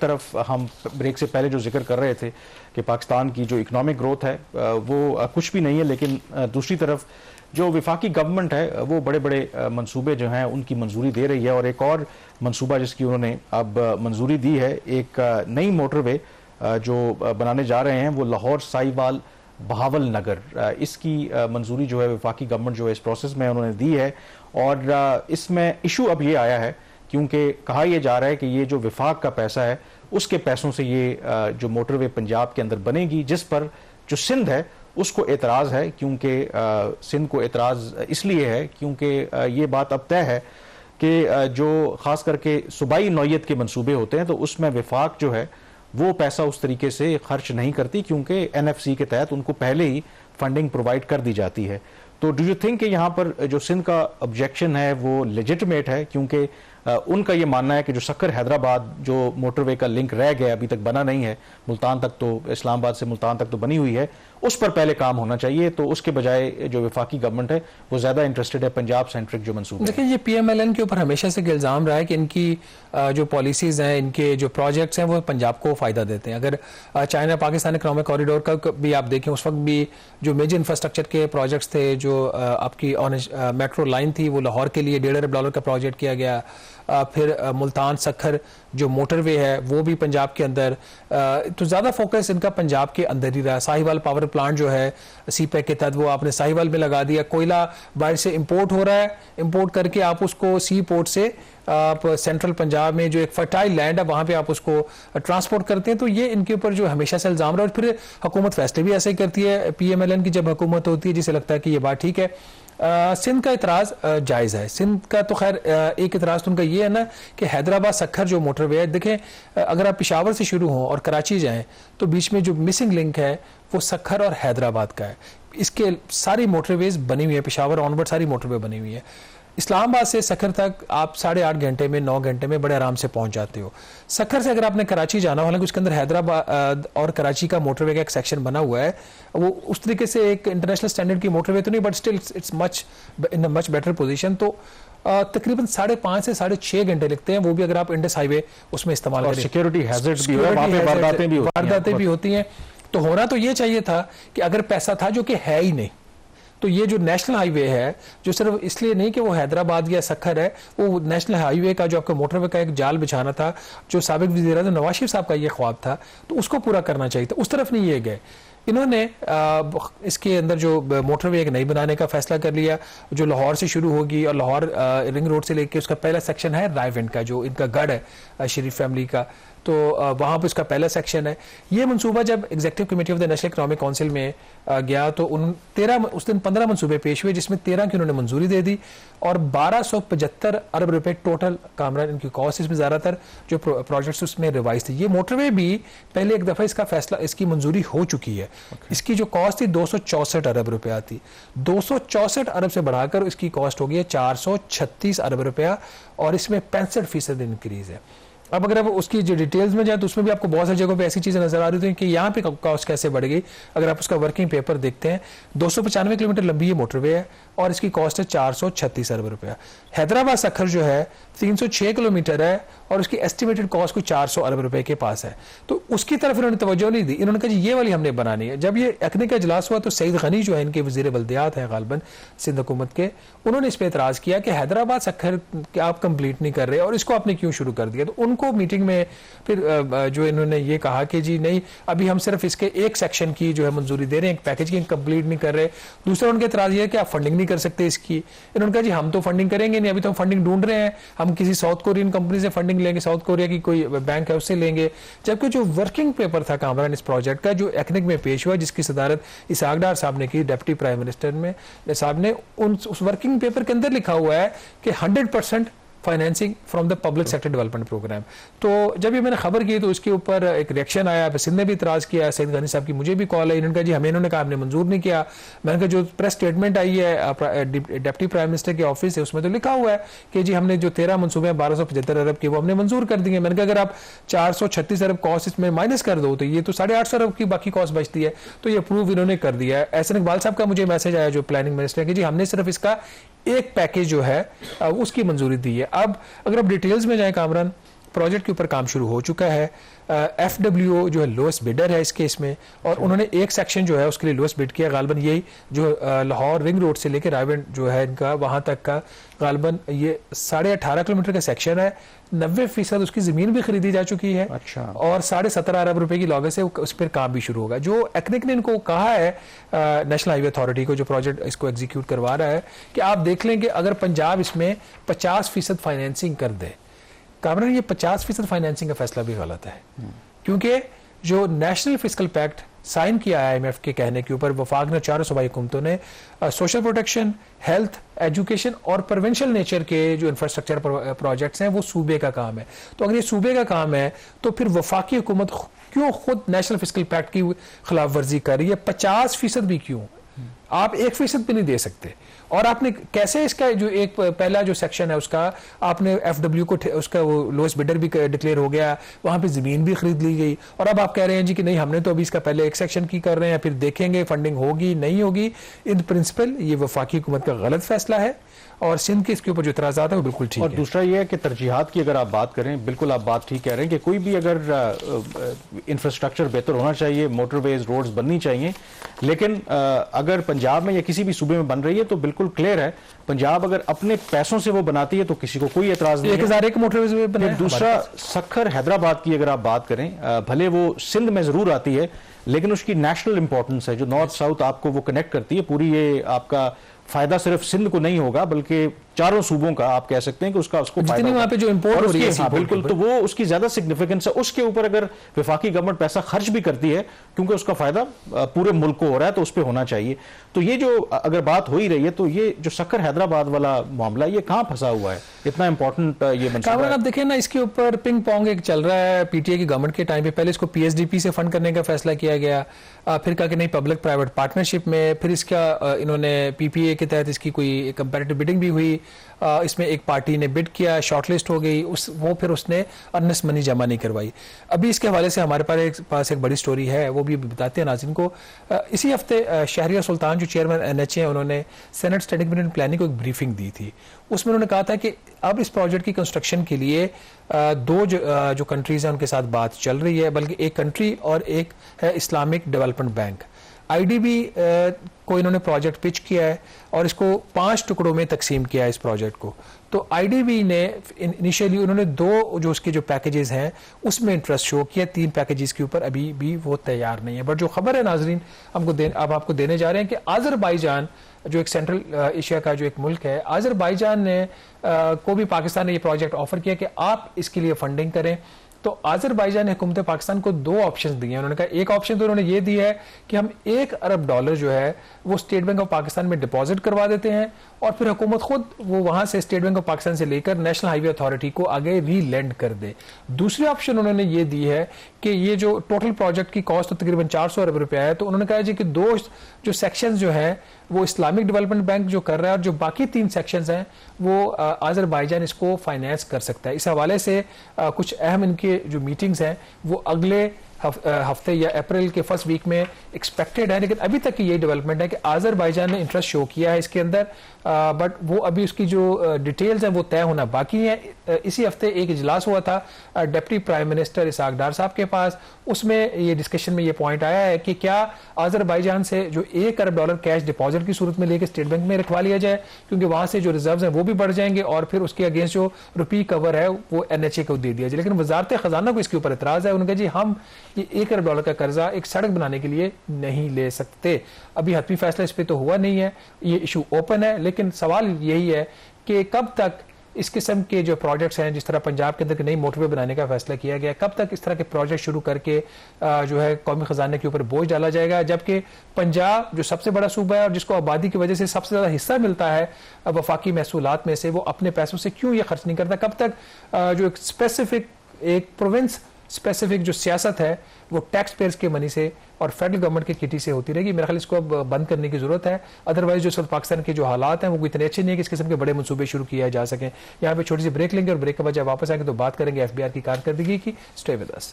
ایک طرف ہم بریک سے پہلے جو ذکر کر رہے تھے کہ پاکستان کی جو اکنامک گروتھ ہے وہ کچھ بھی نہیں ہے، لیکن دوسری طرف جو وفاقی گورنمنٹ ہے وہ بڑے بڑے منصوبے جو ہیں ان کی منظوری دے رہی ہے، اور ایک اور منصوبہ جس کی انہوں نے اب منظوری دی ہے، ایک نئی موٹر وے جو بنانے جا رہے ہیں وہ لاہور ساہیوال بہاول نگر، اس کی منظوری جو ہے وفاقی گورنمنٹ جو ہے اس پروسیس میں انہوں نے دی ہے. اور اس میں ایشو اب یہ آیا ہے کیونکہ کہا یہ جا رہا ہے کہ یہ جو وفاق کا پیسہ ہے اس کے پیسوں سے یہ جو موٹر وے پنجاب کے اندر بنے گی، جس پر جو سندھ ہے اس کو اعتراض ہے، کیونکہ سندھ کو اعتراض اس لیے ہے کیونکہ یہ بات اب طے ہے کہ جو خاص کر کے صوبائی نوعیت کے منصوبے ہوتے ہیں تو اس میں وفاق جو ہے وہ پیسہ اس طریقے سے خرچ نہیں کرتی، کیونکہ این ایف سی کے تحت ان کو پہلے ہی فنڈنگ پرووائڈ کر دی جاتی ہے. تو ڈو یو تھنک کہ یہاں پر جو سندھ کا آبجیکشن ہے وہ لیجٹمیٹ ہے، کیونکہ ان کا یہ ماننا ہے کہ جو سکر حیدرآباد جو موٹر وے کا لنک رہ گیا ابھی تک بنا نہیں ہے، ملتان تک تو اسلام آباد سے ملتان تک تو بنی ہوئی ہے، اس پر پہلے کام ہونا چاہیے، تو اس کے بجائے جو وفاقی گورنمنٹ ہے وہ زیادہ انٹرسٹڈ ہے پنجاب سینٹرک جو منصوبے. دیکھیں یہ پی ایم ایل این کے اوپر ہمیشہ سے الزام رہا ہے کہ ان کی جو پالیسیز ہیں، ان کے جو پروجیکٹس ہیں وہ پنجاب کو فائدہ دیتے ہیں. اگر چائنا پاکستان اکنامک کوریڈور کا بھی آپ دیکھیں، اس وقت بھی جو میجر انفراسٹرکچر کے پروجیکٹس تھے، جو آپ کی میٹرو لائن تھی وہ لاہور کے لیے $1.5 ارب کا پروجیکٹ کیا گیا. پھر ملتان سکھر جو موٹر وے ہے وہ بھی پنجاب کے اندر، تو زیادہ فوکس ان کا پنجاب کے اندر ہی رہا. ساہیوال پاور پلانٹ جو ہے سی پیک کے تحت وہ آپ نے ساہیوال میں لگا دیا. کوئلہ باہر سے امپورٹ ہو رہا ہے، امپورٹ کر کے آپ اس کو سی پورٹ سے آپ سینٹرل پنجاب میں جو ایک فرٹائل لینڈ ہے وہاں پہ آپ اس کو ٹرانسپورٹ کرتے ہیں. تو یہ ان کے اوپر جو ہمیشہ سے الزام رہا. اور پھر حکومت فیصلے بھی ایسے ہی کرتی ہے، پی ایم ایل این کی جب حکومت ہوتی ہے جسے لگتا ہے کہ یہ بات ٹھیک ہے. سندھ کا اعتراض جائز ہے. سندھ کا تو خیر ایک اعتراض تو ان کا یہ ہے نا کہ حیدرآباد سکھر جو موٹر وے ہے، دیکھیں اگر آپ پشاور سے شروع ہوں اور کراچی جائیں تو بیچ میں جو مسنگ لنک ہے وہ سکھر اور حیدرآباد کا ہے. اس کے ساری موٹر ویز بنی ہوئی ہے، پشاور آنورڈ ساری موٹر وے بنی ہوئی ہے. اسلام آباد سے سکھر تک آپ 8.5 گھنٹے میں 9 گھنٹے میں بڑے آرام سے پہنچ جاتے ہو. سکھر سے اگر آپ نے کراچی جانا ہو، حالانکہ اس کے اندر حیدرآباد اور کراچی کا موٹر وے کا ایک سیکشن بنا ہوا ہے، وہ اس طریقے سے ایک انٹرنیشنل سٹینڈرڈ کی موٹر وے تو نہیں، but still it's much in a much better position. تو تقریباً 5.5 سے 6.5 گھنٹے لگتے ہیں، وہ بھی اگر آپ انڈس ہائی وے اس میں استعمال کریں. سیکیورٹی ہیزرڈ بھی ہے، وہاں پہ وارداتیں بھی ہوتی ہیں. تو ہونا تو یہ چاہیے تھا کہ اگر پیسہ تھا جو کہ ہے ہی نہیں، تو یہ جو نیشنل ہائی وے ہے جو صرف اس لیے نہیں کہ وہ حیدرآباد یا سکھر ہے، وہ نیشنل ہائی وے کا جو آپ کا موٹر وے کا ایک جال بچھانا تھا، جو سابق وزیر اعظم نواز شریف صاحب کا یہ خواب تھا، تو اس کو پورا کرنا چاہیے تھا. اس طرف نہیں یہ گئے. انہوں نے اس کے اندر جو موٹر وے ایک نئی بنانے کا فیصلہ کر لیا جو لاہور سے شروع ہوگی اور لاہور رنگ روڈ سے لے کے اس کا پہلا سیکشن ہے رائے ونڈ کا، جو ان کا گڑھ ہے شریف فیملی کا، تو وہاں پہ اس کا پہلا سیکشن ہے. یہ منصوبہ جب executive committee of the national economic council میں گیا تو اس دن 15 منصوبے پیش ہوئے، جس میں 13 کی انہوں نے منظوری دے دی اور 1275 ارب روپے ٹوٹل کامران ان کی کاسٹ. اس میں زیادہ تر جو پروجیکٹس اس میں ریوائز تھی. یہ موٹر وے بھی پہلے ایک دفعہ اس کا فیصلہ، اس کی منظوری ہو چکی ہے. اس کی جو کاسٹ تھی 264 ارب روپیہ تھی، 264 ارب سے بڑھا کر اس کی کاسٹ ہو گئی ہے 436 ارب روپیہ، اور اس میں 65% انکریز ہے. اب اگر آپ اس کی جو ڈیٹیلز میں جائیں تو اس میں بھی آپ کو بہت ساری جگہوں پہ ایسی چیزیں نظر آ رہی ہیں کہ یہاں پہ کاسٹ کیسے بڑھ گئی. اگر آپ اس کا ورکنگ پیپر دیکھتے ہیں 295 کلومیٹر لمبی یہ موٹر وے ہے اور اس کی کاسٹ ہے 436 ارب روپیہ. حیدرآباد سکھر جو ہے 306 کلومیٹر ہے اور اس کی ایسٹیمیٹڈ کاسٹ کوئی 400 ارب روپے کے پاس ہے. تو اس کی طرف انہوں نے توجہ نہیں دی. انہوں نے کہا جی یہ والی ہم نے بنانی ہے. جب یہ ایکنک کا اجلاس ہوا تو سعید غنی جو ہے ان کے وزیر بلدیات ہیں غالباً سندھ حکومت کے، انہوں نے اس پہ اعتراض کیا کہ حیدرآباد سکھر آپ کمپلیٹ نہیں کر رہے اور اس کو آپ نے کیوں شروع کر دیا. تو ان کو میٹنگ میں پھر جو انہوں نے یہ کہا کہ جی نہیں، ابھی ہم صرف اس کے ایک سیکشن کی جو ہے منظوری دے رہے ہیں، ایک پیکج کی کمپلیٹ نہیں کر رہے. دوسرا ان کا اعتراض یہ ہے کہ آپ فنڈنگ نہیں کر سکتے اس کی. انہوں نے کہا جی ہم تو فنڈنگ کریں گے نہیں، ابھی تو ہم فنڈنگ ڈھونڈ رہے ہیں، ہم کسی ساؤتھ کورین کمپنی سے فنڈنگ لیں گے، ساؤتھ کوریا کی کوئی بینک ہے اس سے لیں گے. جبکہ جو ورکنگ پیپر تھا کامران اس پروجیکٹ کا جو ایکنک میں پیش ہوا، جس کی صدارت اسحاق ڈار صاحب نے کی ڈپٹی پرائم منسٹر میں صاحب نے، اس ورکنگ پیپر کے اندر لکھا ہوا ہے کہ 100% financing from the public sector development programme. تو جب یہ میں نے خبر کی تو اس کے اوپر ایک ریئیکشن آیا، سندھ نے بھی اعتراض کیا، سعید غنی صاحب کی مجھے بھی کال آئی. انہوں نے کہا جی انہوں نے کہا ہم نے منظور نہیں کیا. میں نے کہا جو پریس اسٹیٹمنٹ آئی ہے ڈپٹی پرائم منسٹر کے آفس سے، اس میں تو لکھا ہوا ہے کہ جی ہم نے جو 13 منصوبے ہیں 1275 ارب کے وہ ہم نے منظور کر دیے. میں نے کہا اگر آپ 436 ارب کاسٹ اس میں مائنس کر دو تو یہ تو 850 ارب کی باقی کاسٹ بچتی ہے. تو یہ اپروو انہوں نے کر دیا ہے. احسن اقبال صاحب کا مجھے میسج آیا جو پلاننگ منسٹر کہ جی ہم نے صرف اس کا ایک پیکج جو ہے اس کی منظوری دی ہے. اب اگر آپ ڈیٹیلز میں جائیں کامران پروجیکٹ کے اوپر کام شروع ہو چکا ہے. FWO جو ہے لوئسٹ بڈر ہے اس کیس میں, اور انہوں نے ایک سیکشن جو ہے اس کے لیے لوئسٹ بڈ کیا, غالباً یہی جو لاہور رنگ روڈ سے لے کے رائے گنج جو ہے ان کا وہاں تک کا غالباً یہ 18.5 کلومیٹر کا سیکشن ہے. 90% اس کی زمین بھی خریدی جا چکی ہے, اور 17.5 ارب روپے کی لاگت سے اس پر کام بھی شروع ہوگا. جو ایکنک نے ان کو کہا ہے نیشنل ہائی وے اتھارٹی کو جو پروجیکٹ اس کو ایگزیکیوٹ کروا رہا ہے, کہ آپ دیکھ لیں کہ اگر پنجاب اس میں 50% فائنینسنگ کر دے. کامران یہ 50% فائنینسنگ کا فیصلہ بھی غلط ہے, کیونکہ جو نیشنل فسکل پیکٹ سائن کیا ہے IMF کے کہنے کے اوپر, وفاق نے چاروں صوبائی حکومتوں نے سوشل پروٹیکشن, ہیلتھ, ایجوکیشن اور پروینشل نیچر کے جو انفراسٹرکچر پروجیکٹس ہیں وہ صوبے کا کام ہے. تو اگر یہ صوبے کا کام ہے تو پھر وفاقی حکومت کیوں خود نیشنل فسکل پیکٹ کی خلاف ورزی کر رہی ہے؟ 50% بھی کیوں؟ آپ 1% بھی نہیں دے سکتے. اور آپ نے کیسے اس کا جو ایک پہلا جو سیکشن ہے اس کا آپ نے FW کو اس کا وہ لوئسٹ بڈر بھی ڈکلیئر ہو گیا, وہاں پہ زمین بھی خرید لی گئی, اور اب آپ کہہ رہے ہیں جی کہ نہیں ہم نے تو ابھی اس کا پہلے ایک سیکشن کی کر رہے ہیں, پھر دیکھیں گے فنڈنگ ہوگی نہیں ہوگی. ان پرنسپل یہ وفاقی حکومت کا غلط فیصلہ ہے, اور سندھ کے اس کے اوپر جو اعتراضات ہیں وہ بالکل ٹھیک ہے. اور دوسرا یہ ہے کہ ترجیحات کی اگر آپ بات کریں, بالکل آپ بات ٹھیک کہہ رہے ہیں کہ کوئی بھی اگر انفراسٹرکچر بہتر ہونا چاہیے, موٹر ویز, روڈز بننی چاہیے, لیکن اگر پنجاب میں یا کسی بھی صوبے میں بن رہی ہے تو بالکل کلیئر ہے پنجاب اگر اپنے پیسوں سے وہ بناتی ہے تو کسی کو کوئی اعتراض نہیں ہے. 1001 موٹر ویز بنے. دوسرا سکھر حیدرآباد کی اگر آپ بات کریں, بھلے وہ سندھ میں ضرور آتی ہے لیکن اس کی نیشنل امپورٹنس ہے, جو نارتھ ساؤتھ آپ کو وہ کنیکٹ کرتی ہے پوری. یہ آپ کا فائدہ صرف سندھ کو نہیں ہوگا بلکہ چاروں صوبوں کا آپ کہہ سکتے ہیں کہ اس کو فائدہ وہاں پہ جو امپورٹ ہو رہی ہے. بالکل, تو وہ اس کی زیادہ سگنیفیکنس ہے. اس کے اوپر اگر وفاقی گورنمنٹ پیسہ خرچ بھی کرتی ہے کیونکہ اس کا فائدہ پورے ملک کو ہو رہا ہے تو اس پہ ہونا چاہیے. تو یہ جو اگر بات ہو ہی رہی ہے تو یہ جو سکھر حیدرآباد والا معاملہ یہ کہاں پھنسا ہوا ہے, اتنا امپورٹنٹ یہ منصوبہ ہے. آپ دیکھیں نا اس کے اوپر پنگ پونگ ایک چل رہا ہے PTI کی گورنمنٹ کے ٹائم پہ. پہلے اس کو PSDP سے فنڈ کرنے کا فیصلہ کیا گیا, پھر کہا کہ نہیں پبلک پرائیویٹ پارٹنرشپ میں, پھر اس کا انہوں نے PPA کے تحت اس کی کوئی کمپیریٹو بڈنگ بھی ہوئی, اس میں ایک پارٹی نے بڈ کیا, شارٹ لسٹ ہو گئی, وہ پھر اس نے ارنسٹ منی جمع نہیں کروائی. ابھی اس کے حوالے سے ہمارے پاس ایک بڑی سٹوری ہے, وہ بھی بتاتے ہیں ناظرین کو. اسی ہفتے شہریار سلطان جو چیئرمین NHA ہیں, انہوں نے سینٹ اسٹیٹک پلاننگ کو ایک بریفنگ دی تھی. اس میں انہوں نے کہا تھا کہ اب اس پروجیکٹ کی کنسٹرکشن کے لیے دو جو کنٹریز ہیں ان کے ساتھ بات چل رہی ہے, بلکہ ایک کنٹری اور ایک ہے اسلامک ڈیولپمنٹ بینک. IDB کو انہوں نے پروجیکٹ پچ کیا ہے اور اس کو 5 ٹکڑوں میں تقسیم کیا ہے اس پروجیکٹ کو. تو IDB نے انیشیلی انہوں نے 2 جو اس کے جو پیکیجز ہیں اس میں انٹرسٹ شو کیا, 3 پیکیجز کے اوپر ابھی بھی وہ تیار نہیں ہے. بٹ جو خبر ہے ناظرین اب آپ کو دینے جا رہے ہیں کہ آذربائیجان جو ایک سینٹرل ایشیا کا جو ایک ملک ہے, آذربائیجان نے کو بھی پاکستان نے یہ پروجیکٹ آفر کیا کہ آپ اس کے لیے فنڈنگ کریں. تو آذربائیجان نے حکومت پاکستان کو 2 آپشن دیے ہیں. انہوں نے کہا ایک آپشن تو انہوں نے یہ دی ہے کہ ہم $1 ارب جو ہے وہ اسٹیٹ بینک آف پاکستان میں ڈپازٹ کروا دیتے ہیں, اور پھر حکومت خود وہ وہاں سے اسٹیٹ بینک آف پاکستان سے لے کر نیشنل ہائی وے اتھارٹی کو آگے ری لینڈ کر دے. دوسری آپشن انہوں نے یہ دی ہے کہ یہ جو ٹوٹل پروجیکٹ کی کاسٹ تقریباً 400 ارب روپیہ ہے, تو انہوں نے کہا جی کہ 2 جو سیکشنز جو ہیں وہ اسلامک ڈیولپمنٹ بینک جو کر رہا ہے, اور جو باقی 3 سیکشنز ہیں وہ آذربائیجان اس کو فائنینس کر سکتا ہے. اس حوالے سے کچھ اہم ان کے جو میٹنگز ہیں وہ اگلے ہفتے یا اپریل کے فرسٹ ویک میں ایکسپیکٹڈ ہے, لیکن ابھی تک کی یہ ڈیولپمنٹ ہے کہ آذربائیجان نے انٹرسٹ شو کیا ہے اس کے اندر, بٹ وہ ابھی اس کی جو ڈیٹیلز ہیں وہ طے ہونا باقی ہیں. اسی ہفتے ایک اجلاس ہوا تھا deputy prime minister Ishaq Dar صاحب کے پاس, اس میں یہ ڈسکشن میں یہ پوائنٹ آیا ہے کہ کیا آذربائیجان سے جو $1 ارب کیش ڈپازٹ کی صورت میں لے کے اسٹیٹ بینک میں رکھوا لیا جائے, کیونکہ وہاں سے جو ریزروز ہیں وہ بھی بڑھ جائیں گے, اور پھر اس کے اگینسٹ جو روپی کور ہے وہ NHA کو دے دیا جائے. لیکن وزارت خزانہ کو اس کے اوپر اعتراض ہے. انہوں نے کہا جی ہم یہ $1 ارب کا قرضہ ایک سڑک بنانے کے لیے نہیں لے سکتے. ابھی حتمی فیصلہ اس پہ تو ہوا نہیں ہے, یہ ایشو اوپن ہے, لیکن سوال یہی ہے کہ کب تک اس قسم کے جو پروجیکٹس ہیں, جس طرح پنجاب کے اندر نئی موٹر وے بنانے کا فیصلہ کیا گیا, کب تک اس طرح کے پروجیکٹ شروع کر کے جو ہے قومی خزانے کے اوپر بوجھ ڈالا جائے گا, جبکہ پنجاب جو سب سے بڑا صوبہ ہے اور جس کو آبادی کی وجہ سے سب سے زیادہ حصہ ملتا ہے وفاقی محصولات میں سے, وہ اپنے پیسوں سے کیوں یہ خرچ نہیں کرتا؟ کب تک جو ایک اسپیسیفک ایک پروونس اسپیسیفک جو سیاست ہے وہ ٹیکس پیئرز کے منی سے اور فیڈرل گورنمنٹ کی کٹی سے ہوتی رہے گی؟ میرا خیال اس کو اب بند کرنے کی ضرورت ہے. ادروائز جو پاکستان کے جو حالات ہیں وہ اتنے اچھے نہیں ہے کہ اس قسم کے بڑے منصوبے شروع کیے جا سکیں. یہاں پہ چھوٹی سی بریک لیں گے اور بریک کے بعد جب واپس آئیں گے تو بات کریں گے FBI کی کارکردگی کی. Stay with us.